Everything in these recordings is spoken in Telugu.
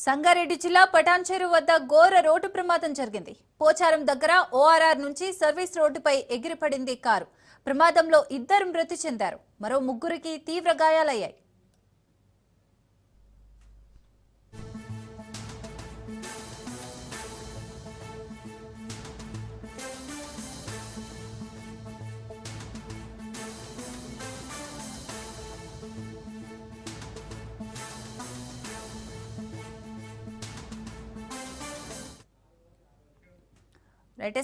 సంగారెడ్డి జిల్లా పటాన్చెరు వద్ద ఘోర రోడ్డు ప్రమాదం జరిగింది. పోచారం దగ్గర ఓఆర్ఆర్ నుంచి సర్వీస్ రోడ్డుపై ఎగిరిపడింది కారు. ప్రమాదంలో ఇద్దరు మృతి చెందారు. మరో ముగ్గురికి తీవ్ర గాయాలయ్యాయి.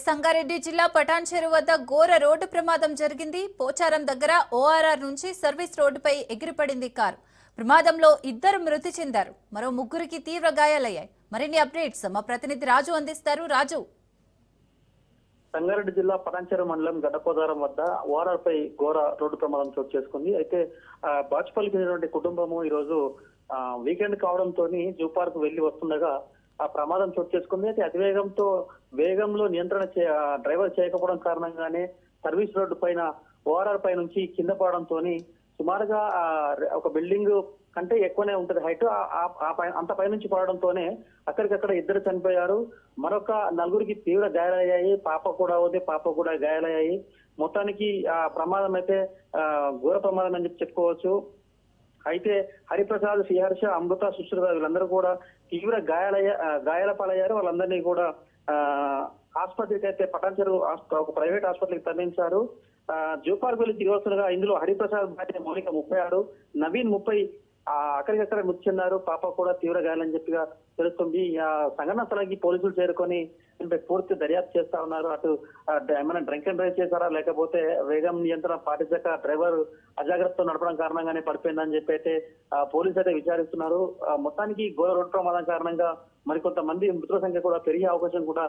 సంగారెడ్డి జిల్లా పటాన్చెరు వద్ద ఘోర రోడ్డు ప్రమాదం జరిగింది. పోచారం దగ్గర ఓఆర్ఆర్ నుంచి సర్వీస్ రోడ్డుపై ఎగిరిపడింది కారు. ప్రమాదంలో ఇద్దరు మృతి చెందారు. మరో ముగ్గురికి తీవ్ర గాయాలయ్యాయి. మరిన్ని అప్డేట్స్ మా ప్రతినిధి రాజు అందిస్తారు. రాజు, సంగారెడ్డి జిల్లా పటాన్చెరు మండలం గడ్డపోదారం వద్ద ఓఆర్ఆర్ పై ఘోర రోడ్డు ప్రమాదం చోటు చేసుకుంది. అయితే బాచుపల్లికి చెందినటువంటి కుటుంబము ఈ రోజు వీకెండ్ కావడంతో జూ పార్క్ వెళ్లి వస్తుండగా ఆ ప్రమాదం చోటు చేసుకుంది. అయితే వేగంలో నియంత్రణ డ్రైవర్ చేయకపోవడం కారణంగానే సర్వీస్ రోడ్డు పైన ఓఆర్ఆర్ పై నుంచి కింద పడడంతో సుమారుగా ఒక బిల్డింగ్ కంటే ఎక్కువనే ఉంటది హైట్, అంత పై నుంచి పడడంతోనే అక్కడికక్కడ ఇద్దరు చనిపోయారు. మరొక నలుగురికి తీవ్ర గాయాలయ్యాయి. పాప కూడా గాయాలయ్యాయి. మొత్తానికి ఆ ప్రమాదం అయితే ఘోర ప్రమాదం అని చెప్పుకోవచ్చు. అయితే హరిప్రసాద్, శ్రీహర్ష, అమృత, సుశ్రుత వీళ్ళందరూ కూడా తీవ్ర గాయాల పాలయ్యారు. వాళ్ళందరినీ కూడా ఆసుపత్రికి అయితే పటాన్చెరు ఒక ప్రైవేట్ హాస్పిటల్కి తరలించారు. జూ పార్క్ వెళ్లి తిరిగి వస్తుండగా ఇందులో హరిప్రసాద్ భార్య మౌనిక 36, నవీన్ 30 అక్కడికక్కడ మృతి చెందారు. పాప కూడా తీవ్ర గాయాలని చెప్పిగా తెలుస్తుంది. సంఘటన స్థలానికి పోలీసులు చేరుకొని పూర్తి దర్యాప్తు చేస్తా ఉన్నారు. అటు ఏమైనా డ్రింక్ అండ్ డ్రైవ్ చేశారా, లేకపోతే వేగం నియంత్రణ పాటించక డ్రైవర్ అజాగ్రత్తతో నడపడం కారణంగానే పడిపోయిందని చెప్పి అయితే పోలీసు అయితే విచారిస్తున్నారు. మొత్తానికి ఘోర రోడ్డు ప్రమాదం కారణంగా మరికొంతమంది మృతుల సంఖ్య కూడా పెరిగే అవకాశం కూడా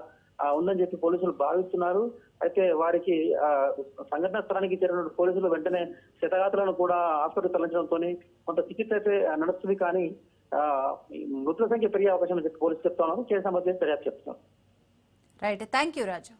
ఉందని చెప్పి పోలీసులు భావిస్తున్నారు. అయితే వారికి సంఘటన స్థలానికి చేరిన పోలీసులు వెంటనే క్షతగాతులను కూడా హాస్పిటల్ తరలించడంతో కొంత చికిత్స అయితే నడుస్తుంది. కానీ మృతుల సంఖ్య పెరిగే అవకాశం అని చెప్పి పోలీసులు చెప్తా ఉన్నారు. కేసు సంబంధించి దర్యాప్తు చెప్తున్నారు. Right, thank you Raju.